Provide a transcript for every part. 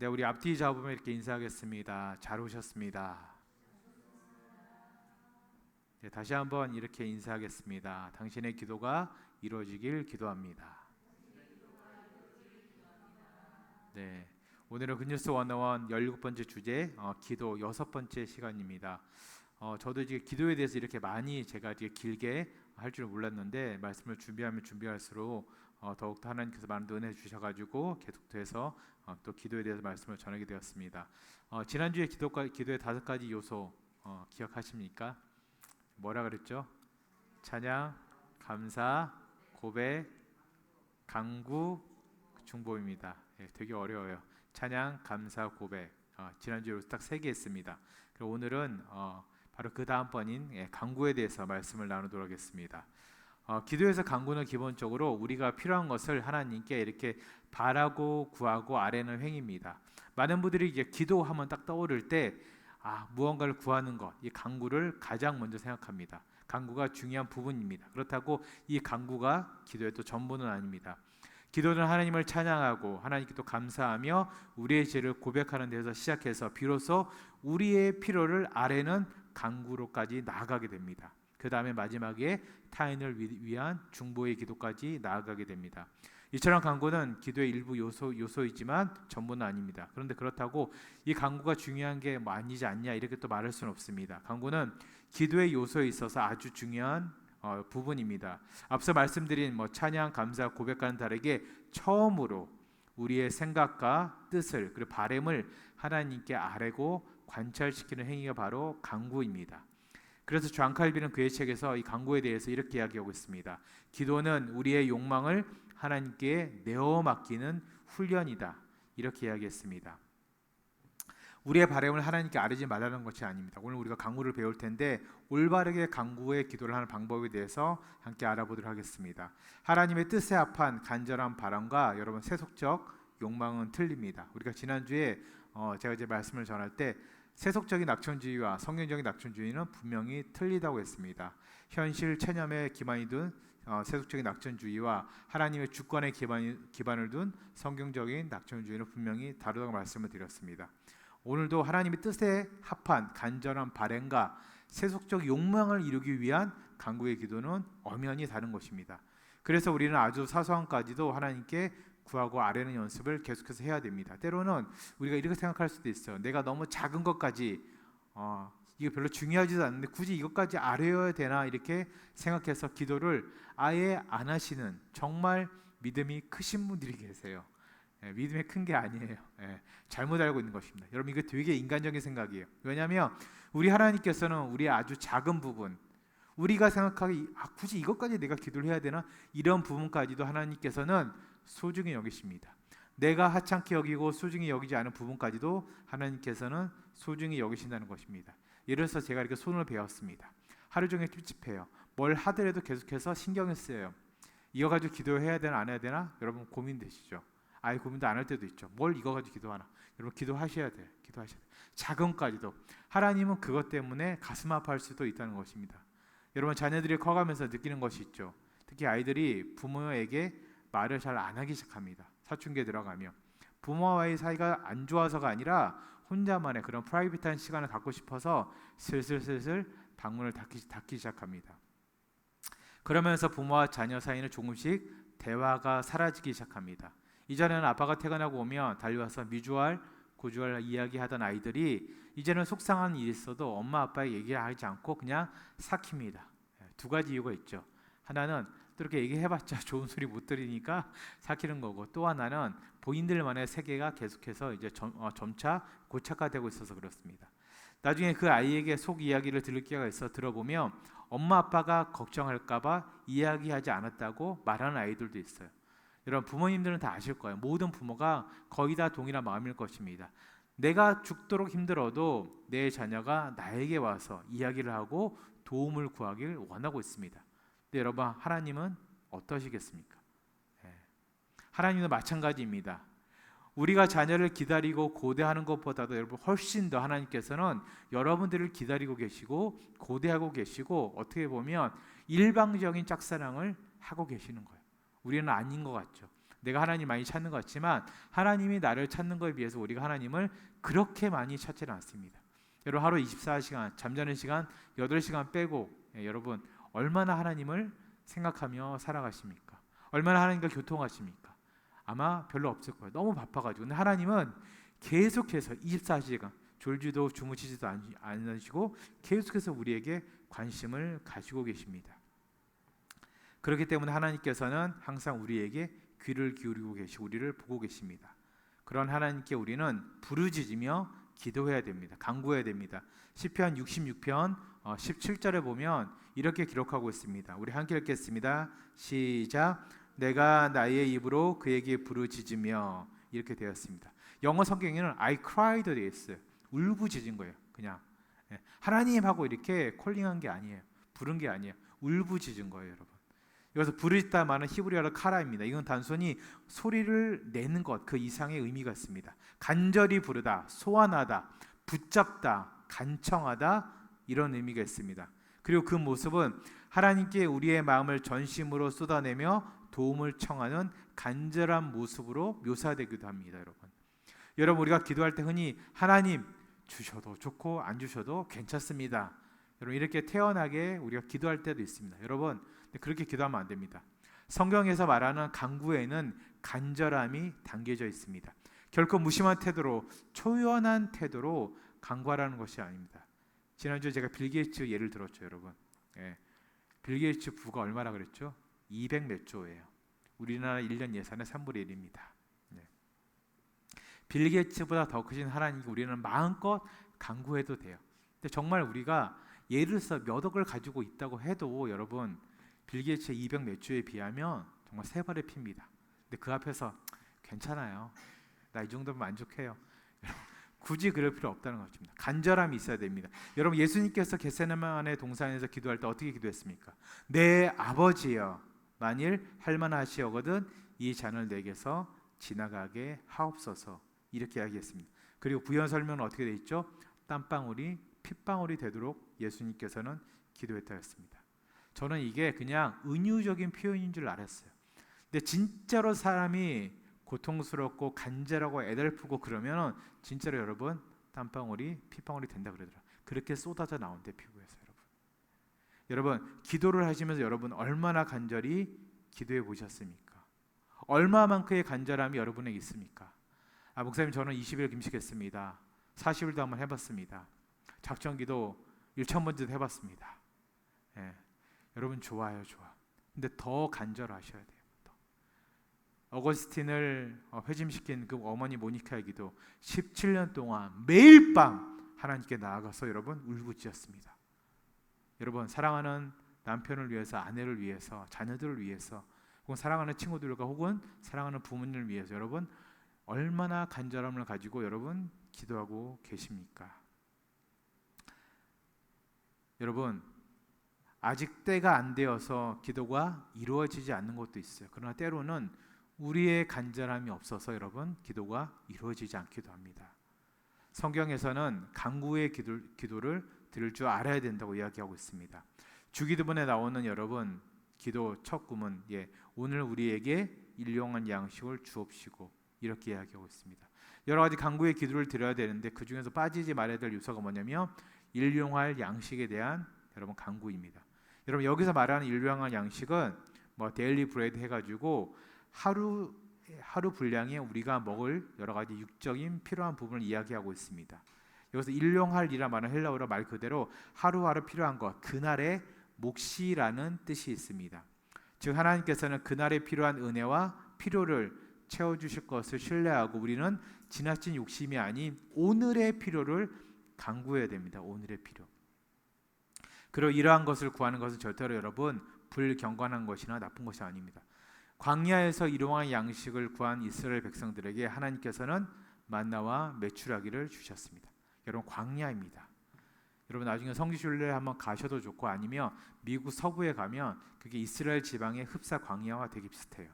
네, 우리 앞뒤 잡으면 이렇게 인사하겠습니다. 잘 오셨습니다. 네, 다시 한번 이렇게 인사하겠습니다. 당신의 기도가 이루어지길 기도합니다. 네, 오늘은 굿뉴스 101 17번째 주제, 기도 6번째 시간입니다. 저도 이제 기도에 대해서 이렇게 많이 제가 이렇게 길게 할 줄 몰랐는데 말씀을 준비하면 준비할수록 더욱더 하나님께서 많은 은혜 주셔가지고 계속해서 또 기도에 대해서 말씀을 전하게 되었습니다. 지난주에 기도의 5가지 요소 기억하십니까? 뭐라 그랬죠? 찬양, 감사, 고백, 간구, 중보입니다. 되게 어려워요. 찬양, 감사, 고백. 지난주에 딱 3개 했습니다. 그리고 오늘은 바로 그 다음 번인 간구에 대해서 말씀을 나누도록 하겠습니다. 기도에서 간구는 기본적으로 우리가 필요한 것을 하나님께 이렇게 바라고 구하고 아뢰는 행위입니다. 많은 분들이 이제 기도하면 딱 떠오를 때 무언가를 구하는 것, 이 간구를 가장 먼저 생각합니다. 간구가 중요한 부분입니다. 그렇다고 이 간구가 기도의 또 전부는 아닙니다. 기도는 하나님을 찬양하고 하나님께 또 감사하며 우리의 죄를 고백하는 데서 시작해서 비로소 우리의 필요를 아뢰는 간구로까지 나아가게 됩니다. 그 다음에 마지막에 타인을 위한 중보의 기도까지 나아가게 됩니다. 이처럼 간구는 기도의 일부 요소이지만 전부는 아닙니다. 그런데 그렇다고 이 간구가 중요한 게 아니지 않냐 이렇게 또 말할 수는 없습니다. 간구는 기도의 요소에 있어서 아주 중요한 부분입니다. 앞서 말씀드린 찬양, 감사, 고백과는 다르게 처음으로 우리의 생각과 뜻을 그리고 바램을 하나님께 아뢰고 관찰시키는 행위가 바로 간구입니다. 그래서 존 칼빈은 그의 책에서 이 간구에 대해서 이렇게 이야기하고 있습니다. 기도는 우리의 욕망을 하나님께 내어 맡기는 훈련이다. 이렇게 이야기했습니다. 우리의 바람을 하나님께 아뢰지 말라는 것이 아닙니다. 오늘 우리가 간구를 배울 텐데 올바르게 간구의 기도를 하는 방법에 대해서 함께 알아보도록 하겠습니다. 하나님의 뜻에 합한 간절한 바람과 여러분 세속적 욕망은 틀립니다. 우리가 지난주에 제가 이제 말씀을 전할 때 세속적인 낙천주의와 성경적인 낙천주의는 분명히 틀리다고 했습니다. 현실 체념에 기반이 둔 세속적인 낙천주의와 하나님의 주권에 기반을 둔 성경적인 낙천주의는 분명히 다르다고 말씀을 드렸습니다. 오늘도 하나님의 뜻에 합한 간절한 바램과 세속적 욕망을 이루기 위한 간구의 기도는 엄연히 다른 것입니다. 그래서 우리는 아주 사소한 까지도 하나님께 구하고 아뢰는 연습을 계속해서 해야 됩니다. 때로는 우리가 이렇게 생각할 수도 있어요. 내가 너무 작은 것까지 이게 별로 중요하지도 않는데 굳이 이것까지 아뢰어야 되나 이렇게 생각해서 기도를 아예 안 하시는 정말 믿음이 크신 분들이 계세요. 믿음이 큰 게 아니에요. 잘못 알고 있는 것입니다. 여러분 이거 되게 인간적인 생각이에요. 왜냐하면 우리 하나님께서는 우리의 아주 작은 부분 우리가 생각하기 굳이 이것까지 내가 기도를 해야 되나 이런 부분까지도 하나님께서는 소중히 여기십니다. 내가 하찮게 여기고 소중히 여기지 않은 부분까지도 하나님께서는 소중히 여기신다는 것입니다. 예를 들어서 제가 이렇게 손을 베었습니다. 하루 종일 찝찝해요. 뭘 하더라도 계속해서 신경을 쓰여요. 이거 가지고 기도해야 되나 안 해야 되나 여러분 고민되시죠? 아예 고민도 안 할 때도 있죠. 뭘 이거 가지고 기도하나? 여러분 기도하셔야 돼요. 기도하셔야 돼요. 작은까지도 하나님은 그것 때문에 가슴 아파할 수도 있다는 것입니다. 여러분 자녀들이 커가면서 느끼는 것이 있죠. 특히 아이들이 부모에게 말을 잘 안 하기 시작합니다. 사춘기에 들어가면 부모와의 사이가 안 좋아서가 아니라 혼자만의 그런 프라이빗한 시간을 갖고 싶어서 슬슬 방문을 닫기 시작합니다. 그러면서 부모와 자녀 사이는 조금씩 대화가 사라지기 시작합니다. 이전에는 아빠가 퇴근하고 오면 달려와서 미주알, 고주알 이야기하던 아이들이 이제는 속상한 일이 있어도 엄마 아빠의 얘기를 하지 않고 그냥 삭힙니다. 2가지 이유가 있죠. 하나는 또 이렇게 얘기해봤자 좋은 소리 못 들으니까 삭히는 거고 또 하나는 본인들만의 세계가 계속해서 이제 점차 고착화되고 있어서 그렇습니다. 나중에 그 아이에게 속 이야기를 들을 기회가 있어 들어보면 엄마 아빠가 걱정할까봐 이야기하지 않았다고 말하는 아이들도 있어요. 여러분 부모님들은 다 아실 거예요. 모든 부모가 거의 다 동일한 마음일 것입니다. 내가 죽도록 힘들어도 내 자녀가 나에게 와서 이야기를 하고 도움을 구하길 원하고 있습니다. 근데 여러분 하나님은 어떠시겠습니까? 하나님도 마찬가지입니다. 우리가 자녀를 기다리고 고대하는 것보다도 여러분 훨씬 더 하나님께서는 여러분들을 기다리고 계시고 고대하고 계시고 어떻게 보면 일방적인 짝사랑을 하고 계시는 거예요. 우리는 아닌 것 같죠. 내가 하나님 많이 찾는 것 같지만 하나님이 나를 찾는 것에 비해서 우리가 하나님을 그렇게 많이 찾지는 않습니다. 여러분 하루 24시간 잠자는 시간 8시간 빼고 여러분 얼마나 하나님을 생각하며 살아가십니까? 얼마나 하나님과 교통하십니까? 아마 별로 없을 거예요. 너무 바빠가지고. 근데 하나님은 계속해서 24시간 졸지도 주무시지도 않으시고 계속해서 우리에게 관심을 가지고 계십니다. 그렇기 때문에 하나님께서는 항상 우리에게 귀를 기울이고 계시고 우리를 보고 계십니다. 그런 하나님께 우리는 부르짖으며 기도해야 됩니다. 간구해야 됩니다. 시편 66편 17절에 보면 이렇게 기록하고 있습니다. 우리 함께 읽겠습니다. 시작. 내가 나의 입으로 그에게 부르짖으며 이렇게 되었습니다. 영어 성경에는 I cried 되어 있어요. 울부짖은 거예요. 그냥 하나님 하고 이렇게 콜링한 게 아니에요. 부른 게 아니에요. 울부짖은 거예요, 여러분. 여기서 부르짖다 말은 히브리어로 카라입니다. 이건 단순히 소리를 내는 것, 그 이상의 의미가 있습니다. 간절히 부르다, 소환하다, 붙잡다, 간청하다 이런 의미가 있습니다. 그리고 그 모습은 하나님께 우리의 마음을 전심으로 쏟아내며 도움을 청하는 간절한 모습으로 묘사되기도 합니다, 여러분. 여러분 우리가 기도할 때 흔히 하나님 주셔도 좋고 안 주셔도 괜찮습니다. 여러분 이렇게 태연하게 우리가 기도할 때도 있습니다. 여러분 그렇게 기도하면 안 됩니다. 성경에서 말하는 간구에는 간절함이 담겨져 있습니다. 결코 무심한 태도로 초연한 태도로 간구하라는 것이 아닙니다. 지난주에 제가 빌 게이츠 예를 들었죠, 여러분. 빌 게이츠 부가 얼마나 그랬죠? 200 몇 조예요. 우리나라 1년 예산의 3분의 1입니다. 빌 게이츠보다 더 크신 하나님께 우리는 마음껏 간구해도 돼요. 근데 정말 우리가 예를 들어서 몇 억을 가지고 있다고 해도 여러분 빌 게이츠의 200 몇 조에 비하면 정말 세 발의 피입니다. 근데 그 앞에서 괜찮아요. 나 이 정도면 만족해요. 굳이 그럴 필요 없다는 것입니다. 간절함이 있어야 됩니다. 여러분 예수님께서 겟세마네 동산에서 기도할 때 어떻게 기도했습니까? 내 아버지여 만일 할만하시거든 이 잔을 내게서 지나가게 하옵소서 이렇게 이야기했습니다. 그리고 부연 설명은 어떻게 되어 있죠? 땀방울이 핏방울이 되도록 예수님께서는 기도했다 했습니다. 저는 이게 그냥 은유적인 표현인 줄 알았어요. 근데 진짜로 사람이 고통스럽고 간절하고 애달프고 그러면 진짜로 여러분 땀방울이 핏방울이 된다 그러더라고요. 그렇게 쏟아져 나온대 피부에서. 여러분 기도를 하시면서 여러분 얼마나 간절히 기도해 보셨습니까? 얼마만큼의 간절함이 여러분에게 있습니까? 목사님 저는 20일 금식했습니다. 40일도 한번 해봤습니다. 작정기도 1000번째도 해봤습니다. 여러분 좋아요, 좋아. 근데 더 간절하셔야 돼요. 어거스틴을 회심시킨 그 어머니 모니카의 기도 17년 동안 매일 밤 하나님께 나아가서 여러분 울부짖었습니다. 여러분 사랑하는 남편을 위해서, 아내를 위해서, 자녀들을 위해서, 혹은 사랑하는 친구들과 혹은 사랑하는 부모님을 위해서 여러분 얼마나 간절함을 가지고 여러분 기도하고 계십니까? 여러분 아직 때가 안 되어서 기도가 이루어지지 않는 것도 있어요. 그러나 때로는 우리의 간절함이 없어서 여러분 기도가 이루어지지 않기도 합니다. 성경에서는 간구의 기도를 들을 줄 알아야 된다고 이야기하고 있습니다. 주기도문에 나오는 여러분 기도 첫 구문 오늘 우리에게 일용할 양식을 주옵시고 이렇게 이야기하고 있습니다. 여러 가지 간구의 기도를 드려야 되는데 그 중에서 빠지지 말아야 될 요소가 뭐냐면 일용할 양식에 대한 여러분 간구입니다. 여러분 여기서 말하는 일용할 양식은 뭐 데일리 브레드 해가지고 하루 분량에 우리가 먹을 여러 가지 육적인 필요한 부분을 이야기하고 있습니다. 여기서 일용할이라 말은 헬라어로 말 그대로 하루하루 필요한 것, 그날의 몫이라는 뜻이 있습니다. 즉 하나님께서는 그날에 필요한 은혜와 필요를 채워주실 것을 신뢰하고 우리는 지나친 욕심이 아닌 오늘의 필요를 간구해야 됩니다. 오늘의 필요. 그리고 이러한 것을 구하는 것은 절대로 여러분 불경건한 것이나 나쁜 것이 아닙니다. 광야에서 일용할 양식을 구한 이스라엘 백성들에게 하나님께서는 만나와 메추라기를 주셨습니다. 여러분 광야입니다. 여러분 나중에 성지순례 한번 가셔도 좋고 아니면 미국 서부에 가면 그게 이스라엘 지방의 흡사 광야와 되게 비슷해요.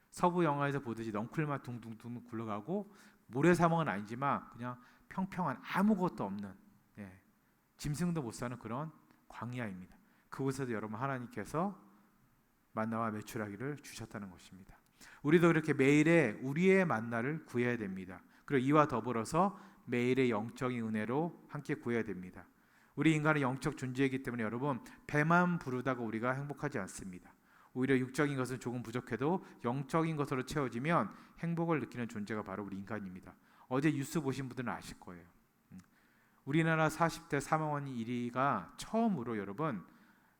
서부 영화에서 보듯이 넝쿨만 둥둥둥 굴러가고 모래사막은 아니지만 그냥 평평한 아무것도 없는 짐승도 못 사는 그런 광야입니다. 그곳에서 여러분 하나님께서 만나와 메추라기를 주셨다는 것입니다. 우리도 그렇게 매일의 우리의 만나를 구해야 됩니다. 그리고 이와 더불어서 매일의 영적인 은혜로 함께 구해야 됩니다. 우리 인간은 영적 존재이기 때문에 여러분, 배만 부르다가 우리가 행복하지 않습니다. 오히려 육적인 것은 조금 부족해도 영적인 것으로 채워지면 행복을 느끼는 존재가 바로 우리 인간입니다. 어제 뉴스 보신 분들은 아실 거예요. 우리나라 40대 사망원 1위가 처음으로 여러분,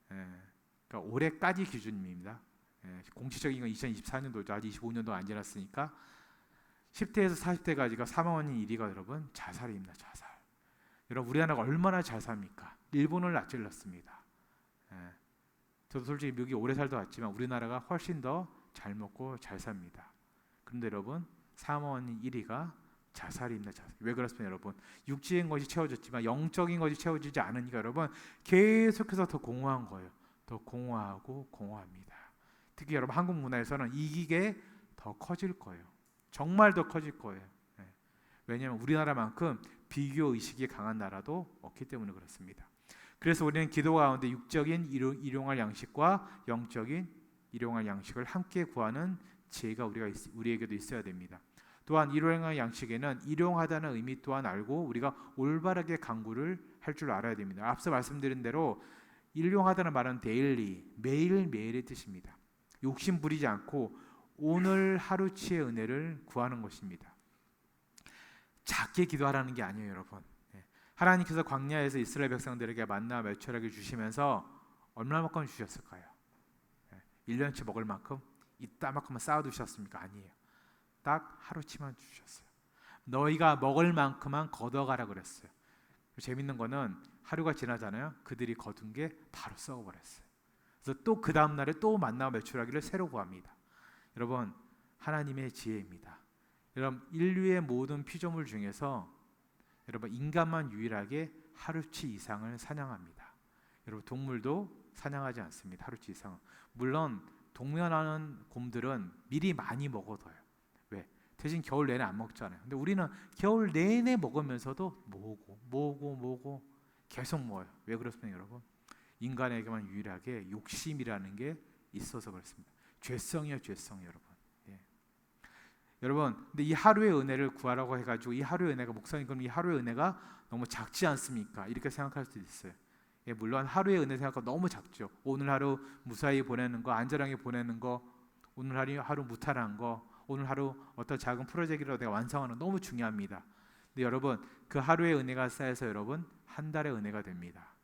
그러니까 올해까지 기준입니다. 공식적인 건 2024년도죠. 아직 25년도 안 지났으니까 10대에서 40대까지가 사망원인 1위가 여러분 자살입니다. 자살. 여러분 우리나라가 얼마나 잘 삽니까? 일본을 앞질렀습니다. 저도 솔직히 미국에 오래 살다 왔지만 우리나라가 훨씬 더 잘 먹고 잘 삽니다. 그런데 여러분 사망원인 1위가 자살입니다. 자살. 왜 그렇습니까 여러분? 육지인 것이 채워졌지만 영적인 것이 채워지지 않으니까 여러분 계속해서 더 공허한 거예요. 더 공허하고 공허합니다. 특히 여러분 한국 문화에서는 이게 더 커질 거예요. 정말 더 커질 거예요. 왜냐하면 우리나라만큼 비교 의식이 강한 나라도 없기 때문에 그렇습니다. 그래서 우리는 기도 가운데 육적인 일용할 양식과 영적인 일용할 양식을 함께 구하는 지혜가 우리에게도 있어야 됩니다. 또한 일용할 양식에는 일용하다는 의미 또한 알고 우리가 올바르게 강구를 할 줄 알아야 됩니다. 앞서 말씀드린 대로 일용하다는 말은 데일리, 매일매일의 뜻입니다. 욕심 부리지 않고 오늘 하루치의 은혜를 구하는 것입니다. 작게 기도하라는 게 아니에요, 여러분. 하나님께서 광야에서 이스라엘 백성들에게 만나 메추라기 주시면서 얼마만큼 주셨을까요? 1년치 먹을 만큼? 이따만큼만 쌓아두셨습니까? 아니에요. 딱 하루치만 주셨어요. 너희가 먹을 만큼만 걷어가라 그랬어요. 재밌는 거는 하루가 지나잖아요. 그들이 거둔 게 바로 썩어버렸어요. 그래서 또 그 다음 날에 또 만나 메추라기를 새로 구합니다. 여러분 하나님의 지혜입니다. 여러분 인류의 모든 피조물 중에서 여러분 인간만 유일하게 하루치 이상을 사냥합니다. 여러분 동물도 사냥하지 않습니다. 하루치 이상. 물론 동면하는 곰들은 미리 많이 먹어둬요. 왜? 대신 겨울 내내 안 먹잖아요. 근데 우리는 겨울 내내 먹으면서도 모으고 계속 모아요. 왜 그렇습니까 여러분? 인간에게만 유일하게 욕심이라는 게 있어서 그렇습니다. 죄성이에요, 죄성 여러분. 여러분, 근데 이 하루의 은혜를 구하라고 해가지고 이 하루의 은혜가 목사님 그럼 이 하루의 은혜가 너무 작지 않습니까? 이렇게 생각할 수도 있어요. 물론 하루의 은혜 생각하고 너무 작죠. 오늘 하루 무사히 보내는 거, 안전하게 보내는 거, 오늘 하루 무탈한 거, 오늘 하루 어떤 작은 프로젝트를 내가 완성하는 거 너무 중요합니다. 근데 여러분 그 하루의 은혜가 쌓여서 여러분 한 달의 은혜가 됩니다.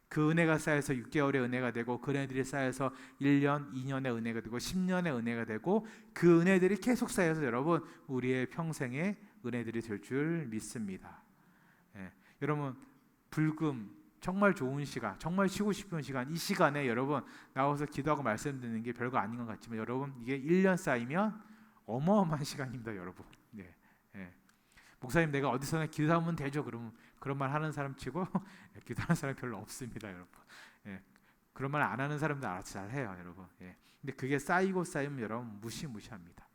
그 은혜가 쌓여서 6개월의 은혜가 되고 그 은혜들이 쌓여서 1년, 2년의 은혜가 되고 10년의 은혜가 되고 그 은혜들이 계속 쌓여서 여러분 우리의 평생의 은혜들이 될 줄 믿습니다. 여러분 불금 정말 좋은 시간, 정말 쉬고 싶은 시간, 이 시간에 여러분 나와서 기도하고 말씀 듣는 게 별거 아닌 것 같지만 여러분 이게 1년 쌓이면 어마어마한 시간입니다 여러분. 목사님 내가 어디서나 기도하면 되죠. 그런 말 하는 사람 치고 기도하는 사람 별로 없습니다 여러분. 그런 말 안 하는 사람도 알아서 잘 해요 여러분. 근데 그게 쌓이면 여러분 무시합니다.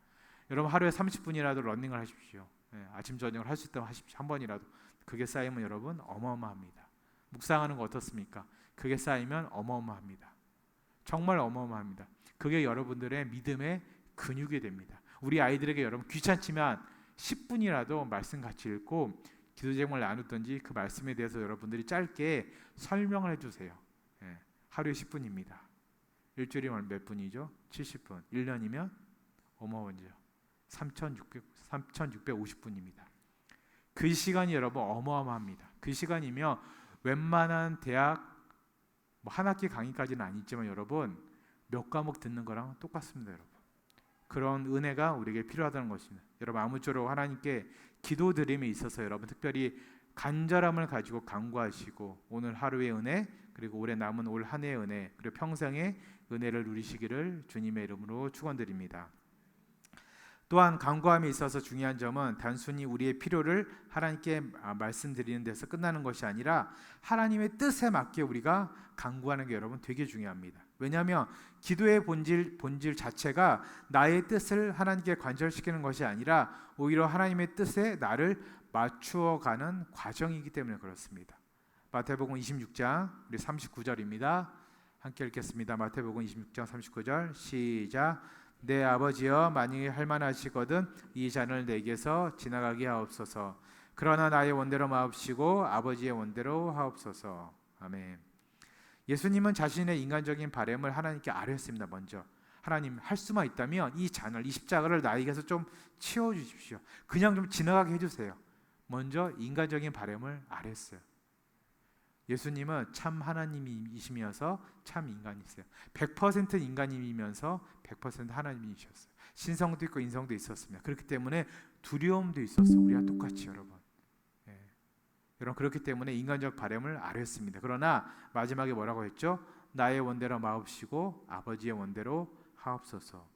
여러분 하루에 30분이라도 러닝을 하십시오. 아침 저녁을 할 수 있다면 하십시오. 한 번이라도. 그게 쌓이면 여러분 어마어마합니다. 묵상하는 거 어떻습니까? 그게 쌓이면 어마어마합니다. 정말 어마어마합니다. 그게 여러분들의 믿음의 근육이 됩니다. 우리 아이들에게 여러분 귀찮지만 10분이라도 말씀 같이 읽고 기도 제목을 나누든지 그 말씀에 대해서 여러분들이 짧게 설명을 해주세요. 하루에 10분입니다. 일주일이 몇 분이죠? 70분. 1년이면 어마어마하죠. 3,650분입니다. 그 시간이 여러분 어마어마합니다. 그 시간이면 웬만한 대학 한 학기 강의까지는 아니지만 여러분 몇 과목 듣는 거랑 똑같습니다 여러분. 그런 은혜가 우리에게 필요하다는 것입니다. 여러분 아무쪼록 하나님께 기도드림에 있어서 여러분 특별히 간절함을 가지고 간구하시고 오늘 하루의 은혜 그리고 올해 남은 올 한 해의 은혜 그리고 평생의 은혜를 누리시기를 주님의 이름으로 축원드립니다. 또한 간구함에 있어서 중요한 점은 단순히 우리의 필요를 하나님께 말씀드리는 데서 끝나는 것이 아니라 하나님의 뜻에 맞게 우리가 간구하는 게 여러분 되게 중요합니다. 왜냐하면 기도의 본질 자체가 나의 뜻을 하나님께 관철시키는 것이 아니라 오히려 하나님의 뜻에 나를 맞추어가는 과정이기 때문에 그렇습니다. 마태복음 26장 우리 39절입니다. 함께 읽겠습니다. 마태복음 26장 39절 시작. 내 아버지여 만일 할만하시거든 이 잔을 내게서 지나가게 하옵소서. 그러나 나의 원대로 마옵시고 아버지의 원대로 하옵소서. 아멘. 예수님은 자신의 인간적인 바람을 하나님께 아뢰었습니다. 먼저 하나님, 할 수만 있다면 이 잔을, 이 십자가를 나에게서 좀 치워주십시오. 그냥 좀 지나가게 해주세요. 먼저 인간적인 바람을 아뢰었어요. 예수님은 참 하나님이시면서 참 인간이세요. 100% 인간이면서 100% 하나님이셨어요. 신성도 있고 인성도 있었습니다. 그렇기 때문에 두려움도 있었어요. 우리와 똑같이 여러분. 여러분, 그렇기 때문에 인간적 바람을 아뢰었습니다. 그러나 마지막에 뭐라고 했죠? 나의 원대로 마옵시고 아버지의 원대로 하옵소서.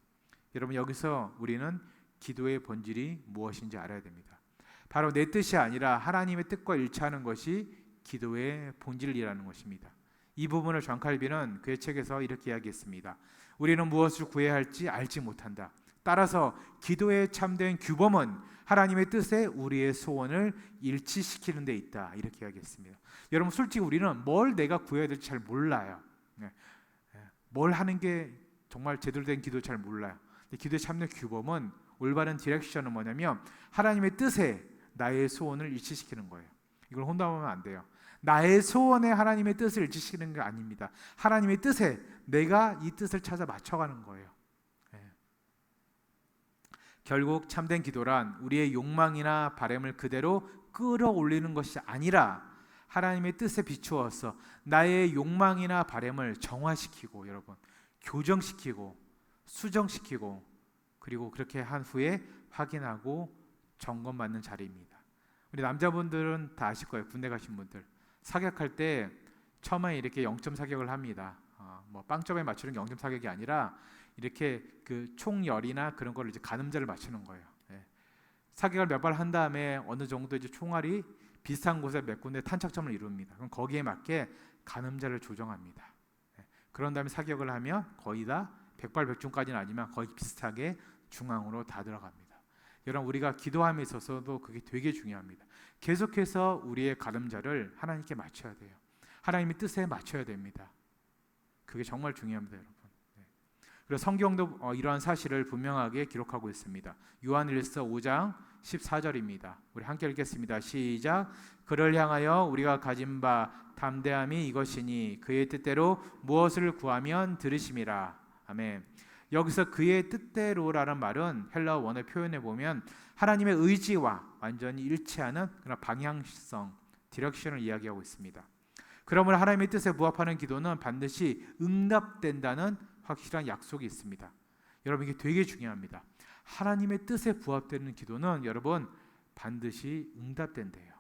여러분, 여기서 우리는 기도의 본질이 무엇인지 알아야 됩니다. 바로 내 뜻이 아니라 하나님의 뜻과 일치하는 것이 기도의 본질이라는 것입니다. 이 부분을 존 칼빈은 그의 책에서 이렇게 이야기했습니다. 우리는 무엇을 구해야 할지 알지 못한다. 따라서 기도의 참된 규범은 하나님의 뜻에 우리의 소원을 일치시키는 데 있다. 이렇게 이야기했습니다. 여러분, 솔직히 우리는 뭘 내가 구해야 될지 잘 몰라요. 뭘 하는 게 정말 제대로 된 기도 잘 몰라요. 근데 기도의 참된 규범은, 올바른 디렉션은 뭐냐면 하나님의 뜻에 나의 소원을 일치시키는 거예요. 이걸 혼동하면 안 돼요. 나의 소원에 하나님의 뜻을 일치시키는 게 아닙니다. 하나님의 뜻에 내가 이 뜻을 찾아 맞춰가는 거예요. 결국 참된 기도란 우리의 욕망이나 바람을 그대로 끌어올리는 것이 아니라 하나님의 뜻에 비추어서 나의 욕망이나 바람을 정화시키고, 여러분, 교정시키고 수정시키고, 그리고 그렇게 한 후에 확인하고 점검받는 자리입니다. 우리 남자분들은 다 아실 거예요. 군대 가신 분들 사격할 때 처음에 이렇게 0점 사격을 합니다. 뭐 빵점에 맞추는 게 0점 사격이 아니라 이렇게 그 총열이나 그런 거를 이제 가늠자를 맞추는 거예요. 사격을 몇 발 한 다음에 어느 정도 이제 총알이 비슷한 곳에 몇 군데 탄착점을 이룹니다. 그럼 거기에 맞게 가늠자를 조정합니다. 그런 다음에 사격을 하면 거의 다 100발 100중까지는 아니지만 거의 비슷하게 중앙으로 다 들어갑니다. 여러분, 우리가 기도함에 있어서도 그게 되게 중요합니다. 계속해서 우리의 가늠자를 하나님께 맞춰야 돼요. 하나님의 뜻에 맞춰야 됩니다. 그게 정말 중요합니다, 여러분. 그래서 성경도 이러한 사실을 분명하게 기록하고 있습니다. 요한일서 5장 14절입니다. 우리 함께 읽겠습니다. 시작. 그를 향하여 우리가 가진 바 담대함이 이것이니 그의 뜻대로 무엇을 구하면 들으심이라. 아멘. 여기서 그의 뜻대로라는 말은 헬라어 원어 표현해 보면 하나님의 의지와 완전히 일치하는 그런 방향성, 디렉션을 이야기하고 있습니다. 그러므로 하나님의 뜻에 부합하는 기도는 반드시 응답된다는 확실한 약속이 있습니다. 여러분, 이게 되게 중요합니다. 하나님의 뜻에 부합되는 기도는 여러분 반드시 응답된대요.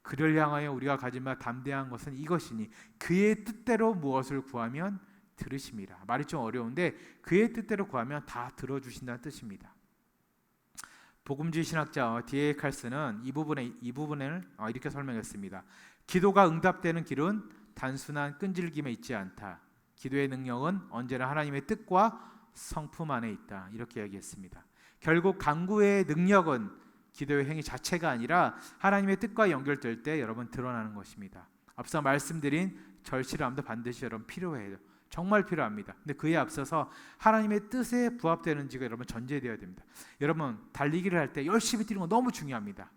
그를 향하여 우리가 가진 바 담대한 것은 이것이니 그의 뜻대로 무엇을 구하면 들으심이라. 말이 좀 어려운데 그의 뜻대로 구하면 다 들어주신다는 뜻입니다. 복음주의 신학자 D.A. 칼슨은 이 부분을 이렇게 설명했습니다. 기도가 응답되는 길은 단순한 끈질김에 있지 않다. 기도의 능력은 언제나 하나님의 뜻과 성품 안에 있다. 이렇게 얘기했습니다. 결국 간구의 능력은 기도의 행위 자체가 아니라 하나님의 뜻과 연결될 때 여러분 드러나는 것입니다. 앞서 말씀드린 절실함도 반드시 여러분 필요해요. 정말 필요합니다. 근데 그에 앞서서 하나님의 뜻에 부합되는지가 여러분 전제되어야 됩니다. 여러분, 달리기를 할 때 열심히 뛰는 거 너무 중요합니다.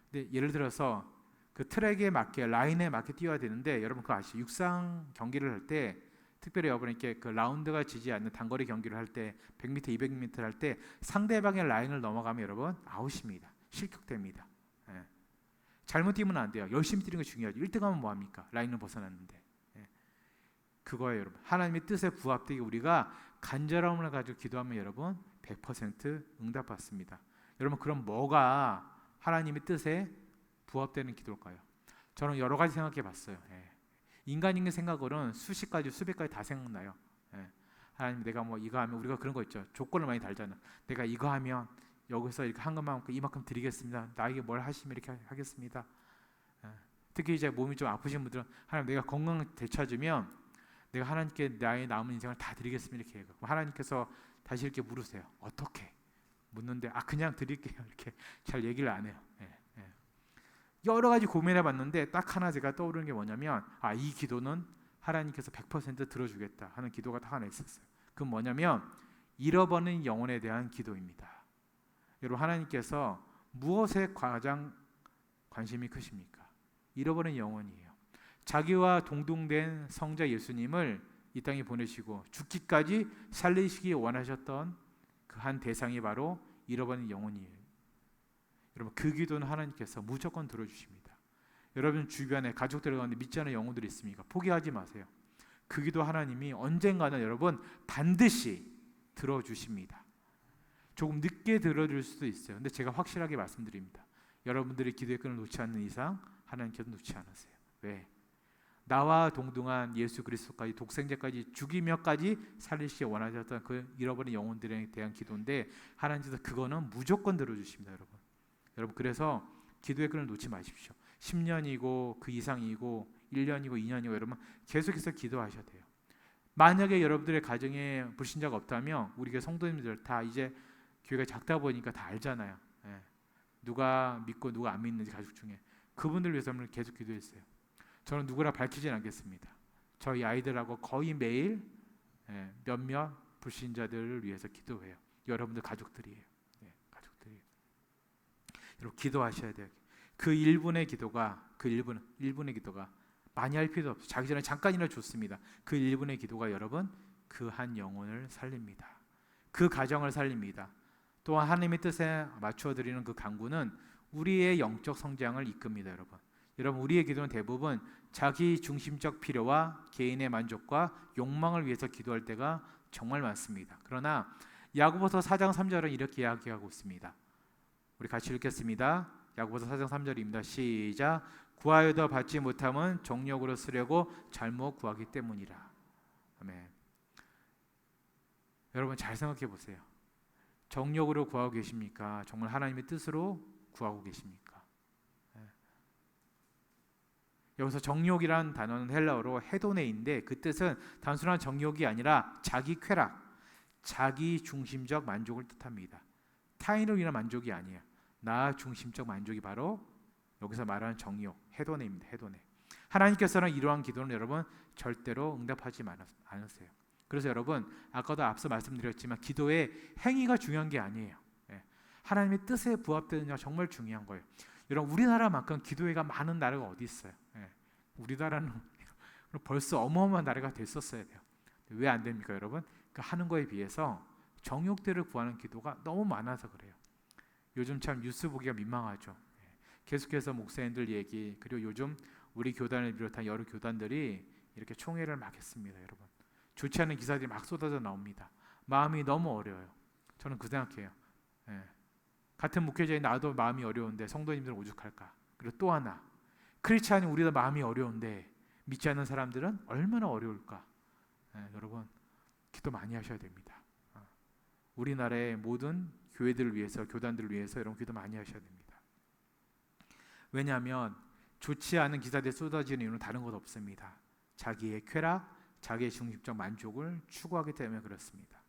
근데 예를 들어서 그 트랙에 맞게, 라인에 맞게 뛰어야 되는데 여러분 그거 아시죠? 육상 경기를 할 때 특별히 여러분 이렇게 그 라운드가 지지 않는 단거리 경기를 할 때 100m, 200m 할 때 상대방의 라인을 넘어가면 여러분 아웃입니다. 실격됩니다. 잘못 뛰면 안 돼요. 열심히 뛰는 게 중요하죠. 1등하면 뭐합니까? 라인을 벗어났는데. 그거예요, 여러분. 하나님의 뜻에 부합되게 우리가 간절함을 가지고 기도하면 여러분 100% 응답받습니다. 여러분, 그럼 뭐가 하나님의 뜻에 부합되는 기도일까요? 저는 여러 가지 생각해 봤어요. 인간적인 생각으로는 수십 가지, 수백 가지 다 생각나요. 하나님, 내가 뭐 이거 하면, 우리가 그런 거 있죠. 조건을 많이 달잖아. 내가 이거 하면 여기서 이렇게 한 것만큼 이만큼 드리겠습니다. 나에게 뭘 하시면 이렇게 하겠습니다. 특히 이제 몸이 좀 아프신 분들은 하나님, 내가 건강 되찾으면 내가 하나님께 나의 남은 인생을 다 드리겠습니다. 이렇게 해요. 하나님께서 다시 이렇게 물으세요. 어떻게? 묻는데 그냥 드릴게요. 이렇게 잘 얘기를 안 해요. 여러 가지 고민해봤는데 딱 하나 제가 떠오르는 게 뭐냐면 이 기도는 하나님께서 100% 들어주겠다 하는 기도가 딱 하나 있었어요. 그건 뭐냐면 잃어버린 영혼에 대한 기도입니다. 여러분, 하나님께서 무엇에 가장 관심이 크십니까? 잃어버린 영혼이에요. 자기와 동등된 성자 예수님을 이 땅에 보내시고 죽기까지 살리시기 원하셨던 그 한 대상이 바로 잃어버린 영혼이에요. 여러분, 그 기도는 하나님께서 무조건 들어주십니다. 여러분 주변에 가족들 가운데 믿지 않는 영혼들이 있습니까? 포기하지 마세요. 그 기도 하나님이 언젠가는 여러분 반드시 들어주십니다. 조금 늦게 들어줄 수도 있어요. 근데 제가 확실하게 말씀드립니다. 여러분들이 기도의 끈을 놓지 않는 이상 하나님께서 놓지 않으세요. 왜? 나와 동등한 예수 그리스도까지 독생자까지 죽이며까지 살리시기 원하셨던 그 잃어버린 영혼들에 대한 기도인데 하나님께서 그거는 무조건 들어주십니다. 여러분 그래서 기도의 끈을 놓지 마십시오. 10년이고 그 이상이고 1년이고 2년이고 여러분 계속해서 기도하셔야 돼요. 만약에 여러분들의 가정에 불신자가 없다면 우리 교회 성도님들 다 이제 교회가 작다 보니까 다 알잖아요. 예. 누가 믿고 누가 안 믿는지 가족 중에 그분들 위해서 계속 기도했어요. 저는 누구라 밝히진 않겠습니다. 저희 아이들하고 거의 매일 몇몇 불신자들을 위해서 기도해요. 여러분들 가족들이에요. 가족들이에요. 여러분 기도하셔야 돼요. 그 1분의 기도가 많이 할 필요 없어요. 자기 전에 잠깐이나 좋습니다. 그 1분의 기도가 여러분 그 한 영혼을 살립니다. 그 가정을 살립니다. 또한 하나님의 뜻에 맞추어 드리는 그 간구는 우리의 영적 성장을 이끕니다. 여러분 우리의 기도는 대부분 자기 중심적 필요와 개인의 만족과 욕망을 위해서 기도할 때가 정말 많습니다. 그러나 야고보서 4장 3절은 이렇게 이야기하고 있습니다. 우리 같이 읽겠습니다. 야고보서 4장 3절입니다. 시작. 구하여도 받지 못함은 정욕으로 쓰려고 잘못 구하기 때문이라. 아멘. 여러분 잘 생각해 보세요. 정욕으로 구하고 계십니까? 정말 하나님의 뜻으로 구하고 계십니까? 여기서 정욕이란 단어는 헬라어로 헤도네인데 그 뜻은 단순한 정욕이 아니라 자기 쾌락, 자기 중심적 만족을 뜻합니다. 타인을 위한 만족이 아니에요. 나 중심적 만족이 바로 여기서 말하는 정욕, 헤도네입니다. 헤도네. 하나님께서는 이러한 기도는 여러분 절대로 응답하지 않으세요. 그래서 여러분 아까도 앞서 말씀드렸지만 기도의 행위가 중요한 게 아니에요. 하나님의 뜻에 부합되느냐 정말 중요한 거예요. 여러분 우리나라만큼 기도회가 많은 나라가 어디 있어요? 우리나라는 벌써 어마어마한 나라가 됐었어야 돼요. 왜 안 됩니까, 여러분? 그 하는 거에 비해서 정욕대를 구하는 기도가 너무 많아서 그래요. 요즘 참 뉴스 보기가 민망하죠. 계속해서 목사님들 얘기 그리고 요즘 우리 교단을 비롯한 여러 교단들이 이렇게 총회를 막 했습니다, 여러분. 좋지 않은 기사들이 막 쏟아져 나옵니다. 마음이 너무 어려워요. 저는 그 생각해요. 같은 목회자인 나도 마음이 어려운데 성도님들은 오죽할까. 그리고 또 하나 크리스찬이 우리도 마음이 어려운데 믿지 않는 사람들은 얼마나 어려울까. 여러분 기도 많이 하셔야 됩니다. 우리나라의 모든 교회들을 위해서 교단들을 위해서 여러분 기도 많이 하셔야 됩니다. 왜냐하면 좋지 않은 기사들이 쏟아지는 이유는 다른 것 없습니다. 자기의 쾌락, 자기의 중심적 만족을 추구하기 때문에 그렇습니다.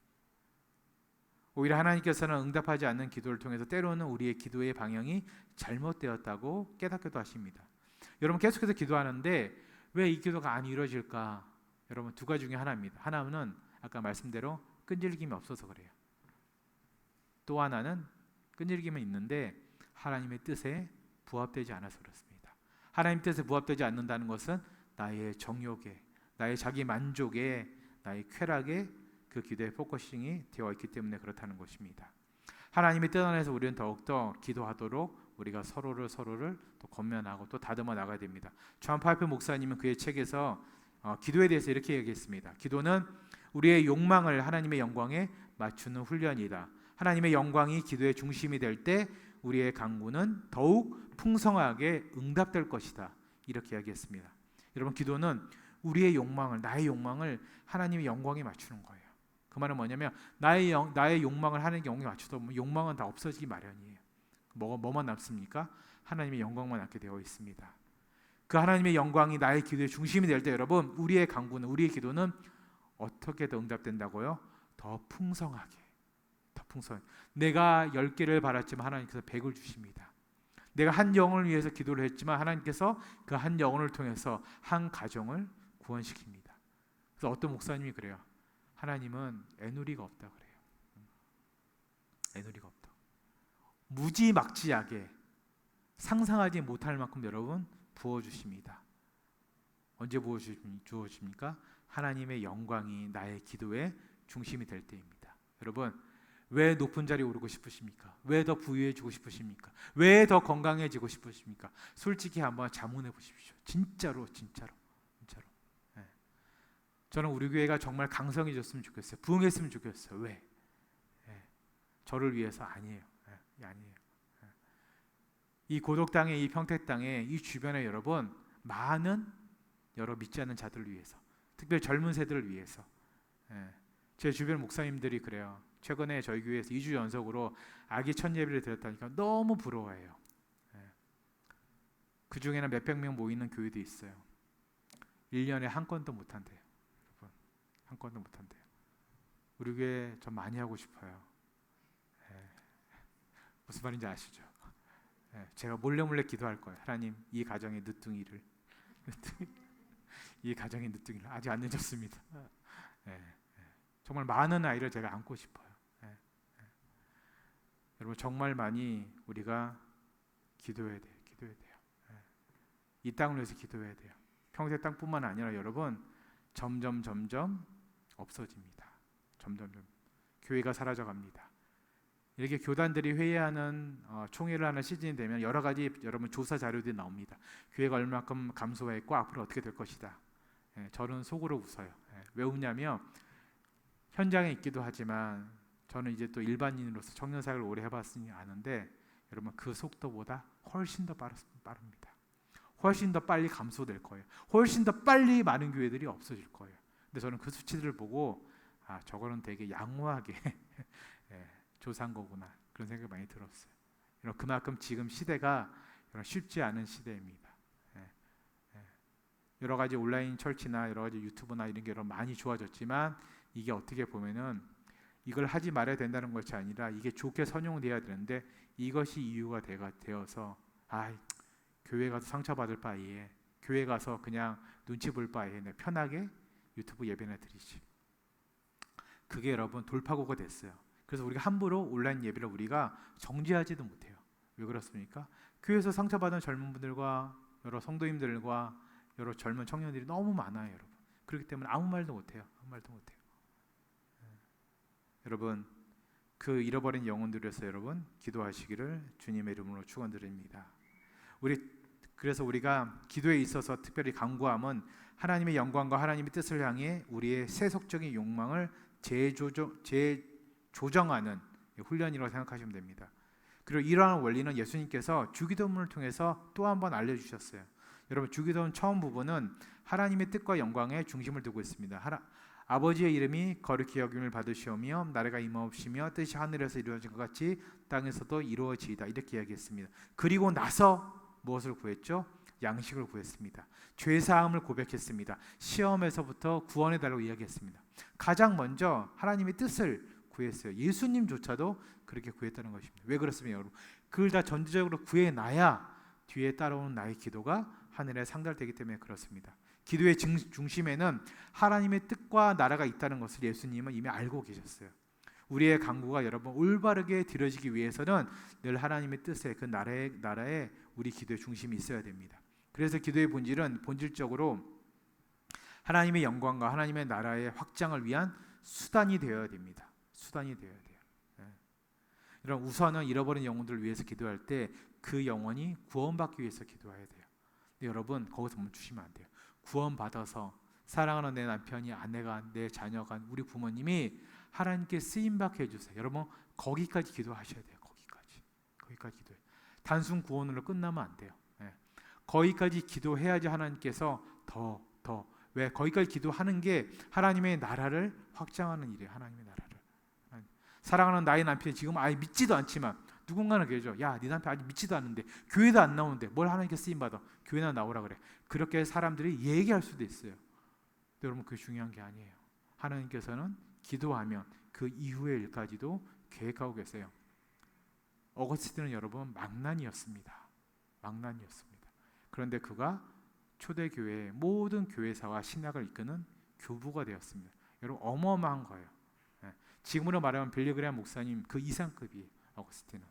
오히려 하나님께서는 응답하지 않는 기도를 통해서 때로는 우리의 기도의 방향이 잘못되었다고 깨닫기도 하십니다. 여러분 계속해서 기도하는데 왜 이 기도가 안 이루어질까? 여러분 두 가지 중에 하나입니다. 하나는 아까 말씀대로 끈질김이 없어서 그래요. 또 하나는 끈질김은 있는데 하나님의 뜻에 부합되지 않아서 그렇습니다. 하나님 뜻에 부합되지 않는다는 것은 나의 정욕에, 나의 자기 만족에, 나의 쾌락에 그 기도의 포커싱이 되어 있기 때문에 그렇다는 것입니다. 하나님의 뜻 안에서 우리는 더욱더 기도하도록 우리가 서로를 또 권면하고 또 다듬어 나가야 됩니다. 존 파이프 목사님은 그의 책에서 기도에 대해서 이렇게 얘기했습니다. 기도는 우리의 욕망을 하나님의 영광에 맞추는 훈련이다. 하나님의 영광이 기도의 중심이 될 때 우리의 간구는 더욱 풍성하게 응답될 것이다. 이렇게 이야기했습니다. 여러분 기도는 우리의 욕망을, 나의 욕망을 하나님의 영광에 맞추는 거예요. 그 말은 뭐냐면 나의 욕망을 하나님의 영광에 맞추다 보면 욕망은 다 없어지기 마련이에요. 뭐만 남습니까? 하나님의 영광만 남게 되어 있습니다. 그 하나님의 영광이 나의 기도의 중심이 될 때 여러분 우리의 간구는, 우리의 기도는 어떻게 더 응답된다고요? 더 풍성하게. 내가 10개를 바랐지만 하나님께서 100을 주십니다. 내가 한 영혼을 위해서 기도를 했지만 하나님께서 그 한 영혼을 통해서 한 가정을 구원시킵니다. 그래서 어떤 목사님이 그래요. 하나님은 애누리가 없다 그래요. 에너지가 없다. 무지막지하게 상상하지 못할 만큼 여러분 부어주십니다. 언제 부어주십니까? 하나님의 영광이 나의 기도의 중심이 될 때입니다. 여러분, 왜 높은 자리에 오르고 싶으십니까? 왜 더 부유해지고 싶으십니까? 왜 더 건강해지고 싶으십니까? 솔직히 한번 자문해 보십시오. 진짜로. 네. 저는 우리 교회가 정말 강성해졌으면 좋겠어요. 부흥했으면 좋겠어요. 왜? 네. 저를 위해서 아니에요. 네. 아니에요. 네. 이 고독 땅에, 이 평택 땅에, 이 주변에 여러분 많은 여러 믿지 않는 자들을 위해서, 특별히 젊은 세대를 위해서. 네. 제 주변 목사님들이 그래요. 최근에 저희 교회에서 2주 연속으로 아기 첫 예배를 드렸다니까 너무 부러워해요. 그 중에는 몇백 명 모이는 교회도 있어요. 1년에 한 건도 못 한대요. 한 건도 못 한대요. 우리 교회 좀 많이 하고 싶어요. 무슨 말인지 아시죠? 제가 몰래 기도할 거예요. 하나님, 이 가정의 늦둥이를 이 가정의 늦둥이를 아직 안 늦었습니다. 정말 많은 아이를 제가 안고 싶어요. 여러분, 정말 많이 우리가 기도해야 돼요. 이 땅을 위해서 기도해야 돼요. 평생 땅뿐만 아니라 여러분 점점 없어집니다. 점점 교회가 사라져갑니다. 이렇게 교단들이 회의하는 총회를 하는 시즌이 되면 여러 가지 여러분 조사 자료들이 나옵니다. 교회가 얼마큼 감소했고 앞으로 어떻게 될 것이다. 저는 속으로 웃어요. 왜 웃냐면 현장에 있기도 하지만 저는 이제 또 일반인으로서 청년 사역을 오래 해봤으니 아는데 여러분 그 속도보다 훨씬 더 빠릅니다. 훨씬 더 빨리 감소될 거예요. 훨씬 더 빨리 많은 교회들이 없어질 거예요. 근데 저는 그 수치들을 보고 저거는 되게 양호하게 조사한 거구나 그런 생각이 많이 들었어요. 그만큼 지금 시대가 쉽지 않은 시대입니다. 여러 가지 온라인 철치나 여러 가지 유튜브나 이런 게 많이 좋아졌지만 이게 어떻게 보면은 이걸 하지 말아야 된다는 것이 아니라 이게 좋게 선용돼야 되는데 이것이 이유가 되어서 교회 가서 상처받을 바에 교회 가서 그냥 눈치 볼 바에 편하게 유튜브 예배나 드리지. 그게 여러분 돌파구가 됐어요. 그래서 우리가 함부로 온라인 예배를 우리가 정지하지도 못해요. 왜 그렇습니까? 교회에서 상처받은 젊은 분들과 여러 성도님들과 여러 젊은 청년들이 너무 많아요, 여러분. 그렇기 때문에 아무 말도 못해요. 여러분, 그 잃어버린 영혼들을 위해서 여러분 기도하시기를 주님의 이름으로 축원드립니다. 그래서 우리가 기도에 있어서 특별히 간구함은 하나님의 영광과 하나님의 뜻을 향해 우리의 세속적인 욕망을 재조정하는 훈련이라고 생각하시면 됩니다. 그리고 이러한 원리는 예수님께서 주기도문을 통해서 또 한 번 알려주셨어요. 여러분, 주기도문 처음 부분은 하나님의 뜻과 영광에 중심을 두고 있습니다. 아버지의 이름이 거룩히 여김을 받으시오며 나라가 임하옵시며 뜻이 하늘에서 이루어진 것 같이 땅에서도 이루어지이다 이렇게 이야기했습니다. 그리고 나서 무엇을 구했죠? 양식을 구했습니다. 죄사함을 고백했습니다. 시험에서부터 구원해달라고 이야기했습니다. 가장 먼저 하나님의 뜻을 구했어요. 예수님조차도 그렇게 구했다는 것입니다. 왜 그렇습니까, 여러분? 그걸 다 전제적으로 구해놔야 뒤에 따라오는 나의 기도가 하늘에 상달되기 때문에 그렇습니다. 기도의 중심에는 하나님의 뜻과 나라가 있다는 것을 예수님은 이미 알고 계셨어요. 우리의 간구가 여러분 올바르게 드려지기 위해서는 늘 하나님의 뜻에 그 나라에 우리 기도의 중심이 있어야 됩니다. 그래서 기도의 본질은 본질적으로 하나님의 영광과 하나님의 나라의 확장을 위한 수단이 되어야 됩니다. 이런 우선은 잃어버린 영혼들을 위해서 기도할 때 그 영혼이 구원받기 위해서 기도해야 돼요. 근데 여러분 거기서 멈추시면 안 돼요. 구원받아서 사랑하는 내 남편이, 아내가, 내 자녀가, 우리 부모님이 하나님께 쓰임받게 해주세요. 여러분 거기까지 기도하셔야 돼요. 거기까지 기도해요. 단순 구원으로 끝나면 안 돼요. 거기까지 기도해야지 하나님께서 왜 거기까지 기도하는 게 하나님의 나라를 확장하는 일이에요. 하나님의 나라를. 사랑하는 나의 남편이 지금 아예 믿지도 않지만 누군가는 그러죠. 야, 네 남편 아직 믿지도 않는데 교회도 안 나오는데 뭘 하나님께 쓰임받아. 교회나 나오라 그래. 그렇게 사람들이 얘기할 수도 있어요. 근데 여러분 그게 중요한 게 아니에요. 하나님께서는 기도하면 그 이후의 일까지도 계획하고 계세요. 어거스틴은 여러분 망난이었습니다. 그런데 그가 초대교회의 모든 교회사와 신학을 이끄는 교부가 되었습니다. 여러분 어마어마한 거예요. 지금으로 말하면 빌리그레암 목사님 그 이상급이에요. 어거스틴은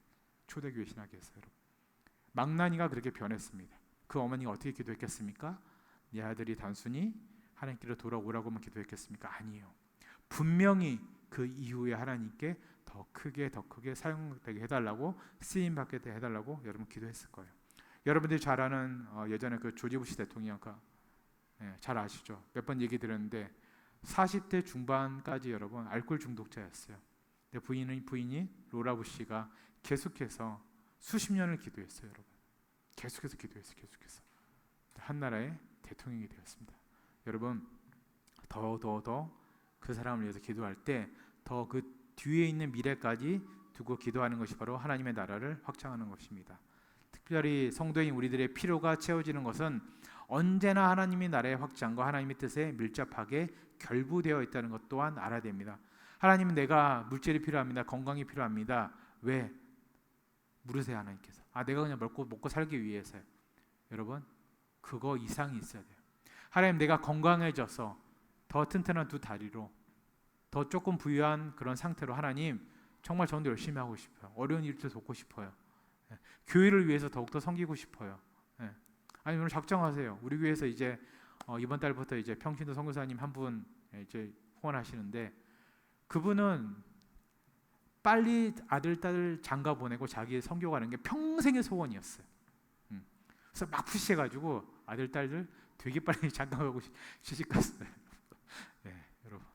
초대교회 신학에서. 여러분, 망나니가 그렇게 변했습니다. 그 어머니가 어떻게 기도했겠습니까? 네 아들이 단순히 하나님께로 돌아오라고만 기도했겠습니까? 아니에요. 분명히 그 이후에 하나님께 더 크게 사용되게 해달라고, 쓰임받게 해달라고 여러분 기도했을 거예요. 여러분들이 잘 아는 예전에 그 조지 부시 대통령 잘 아시죠? 몇 번 얘기 들었는데 40대 중반까지 여러분 알코올 중독자였어요. 근데 부인이 로라 부시가 계속해서 수십 년을 기도했어요. 여러분, 계속해서 한 나라의 대통령이 되었습니다. 여러분, 더 그 사람을 위해서 기도할 때 더 그 뒤에 있는 미래까지 두고 기도하는 것이 바로 하나님의 나라를 확장하는 것입니다. 특별히 성도인 우리들의 필요가 채워지는 것은 언제나 하나님의 나라의 확장과 하나님의 뜻에 밀접하게 결부되어 있다는 것 또한 알아야 됩니다. 하나님은 내가 물질이 필요합니다. 건강이 필요합니다. 왜? 물으세요. 하나님께서. 내가 그냥 먹고 살기 위해서요. 여러분, 그거 이상이 있어야 돼요. 하나님, 내가 건강해져서 더 튼튼한 두 다리로 더 조금 부유한 그런 상태로 하나님 정말 저도 열심히 하고 싶어요. 어려운 일들 돕고 싶어요. 교회를 위해서 더욱더 섬기고 싶어요. 아니, 오늘 작정하세요. 우리 교회에서 이제 이번 달부터 이제 평신도 선교사님 한 분 이제 후원하시는데, 그분은 빨리 아들 딸 장가 보내고 자기 선교 가는 게 평생의 소원이었어요. 그래서 막 푸시해가지고 아들 딸들 되게 빨리 장가 가고 시집 갔어요. 여러분,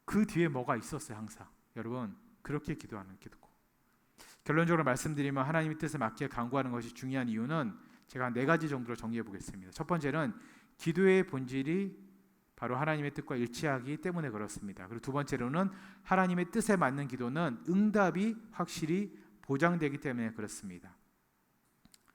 그 뒤에 뭐가 있었어요. 항상 여러분, 그렇게 기도하는 기도고. 결론적으로 말씀드리면 하나님의 뜻에 맞게 간구하는 것이 중요한 이유는 제가 4가지 정도로 정리해 보겠습니다. 첫 번째는 기도의 본질이 바로 하나님의 뜻과 일치하기 때문에 그렇습니다. 그리고 두 번째로는 하나님의 뜻에 맞는 기도는 응답이 확실히 보장되기 때문에 그렇습니다.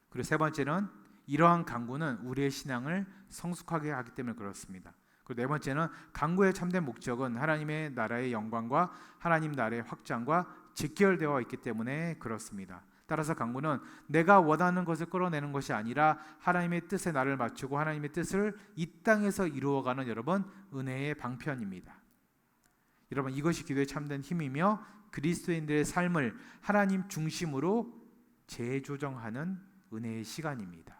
그리고 세 번째는 이러한 간구는 우리의 신앙을 성숙하게 하기 때문에 그렇습니다. 그리고 네 번째는 간구의 참된 목적은 하나님의 나라의 영광과 하나님 나라의 확장과 직결되어 있기 때문에 그렇습니다. 따라서 간구는 내가 원하는 것을 끌어내는 것이 아니라 하나님의 뜻에 나를 맞추고 하나님의 뜻을 이 땅에서 이루어가는 여러분 은혜의 방편입니다. 여러분, 이것이 기도의 참된 힘이며 그리스도인들의 삶을 하나님 중심으로 재조정하는 은혜의 시간입니다.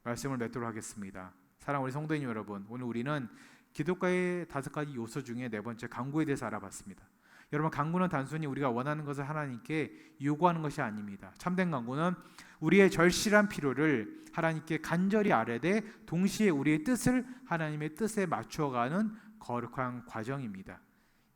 말씀을 맺도록 하겠습니다. 사랑하는 우리 성도님 여러분, 오늘 우리는 기도가의 5가지 요소 중에 4번째 간구에 대해서 알아봤습니다. 여러분, 간구는 단순히 우리가 원하는 것을 하나님께 요구하는 것이 아닙니다. 참된 간구는 우리의 절실한 필요를 하나님께 간절히 아뢰되 동시에 우리의 뜻을 하나님의 뜻에 맞추어가는 거룩한 과정입니다.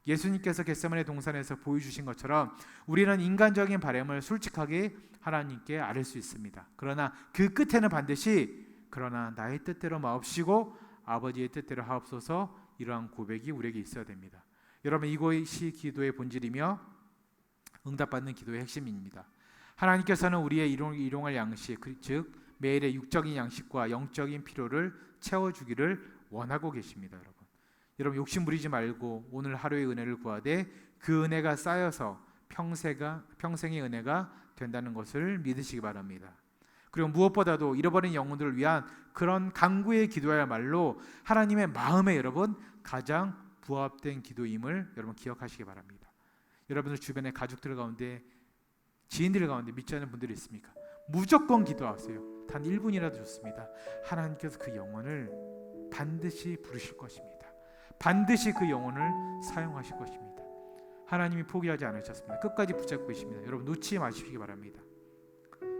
예수님께서 겟세마네 동산에서 보여주신 것처럼 우리는 인간적인 바람을 솔직하게 하나님께 아뢰 수 있습니다. 그러나 그 끝에는 반드시 그러나 나의 뜻대로 마옵시고 아버지의 뜻대로 하옵소서, 이러한 고백이 우리에게 있어야 됩니다. 여러분, 이것이 기도의 본질이며 응답받는 기도의 핵심입니다. 하나님께서는 우리의 일용할 양식, 즉 매일의 육적인 양식과 영적인 필요를 채워주기를 원하고 계십니다. 여러분, 욕심 부리지 말고 오늘 하루의 은혜를 구하되 그 은혜가 쌓여서 평생의 은혜가 된다는 것을 믿으시기 바랍니다. 그리고 무엇보다도 잃어버린 영혼들을 위한 그런 간구의 기도야말로 하나님의 마음에 여러분 가장 부합된 기도임을 여러분 기억하시기 바랍니다. 여러분들 주변에 가족들 가운데, 지인들 가운데 믿지 않는 분들이 있습니까? 무조건 기도하세요. 단 1분이라도 좋습니다. 하나님께서 그 영혼을 반드시 부르실 것입니다. 반드시 그 영혼을 사용하실 것입니다. 하나님이 포기하지 않으셨습니다. 끝까지 붙잡고 계십니다. 여러분, 놓치지 마시기 바랍니다.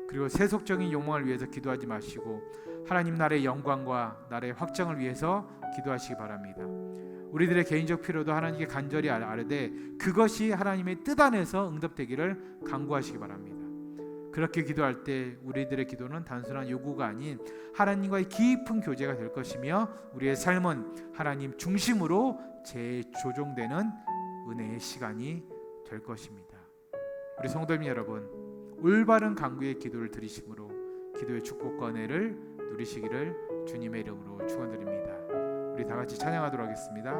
그리고 세속적인 욕망을 위해서 기도하지 마시고 하나님 나라의 영광과 나라의 확장을 위해서 기도하시기 바랍니다. 우리들의 개인적 필요도 하나님께 간절히 아뢰되 그것이 하나님의 뜻 안에서 응답되기를 간구하시기 바랍니다. 그렇게 기도할 때 우리들의 기도는 단순한 요구가 아닌 하나님과의 깊은 교제가 될 것이며 우리의 삶은 하나님 중심으로 재조정되는 은혜의 시간이 될 것입니다. 우리 성도님 여러분, 올바른 간구의 기도를 드리심으로 기도의 축복과 은혜를 누리시기를 주님의 이름으로 축원드립니다. 우리 다 같이 찬양하도록 하겠습니다.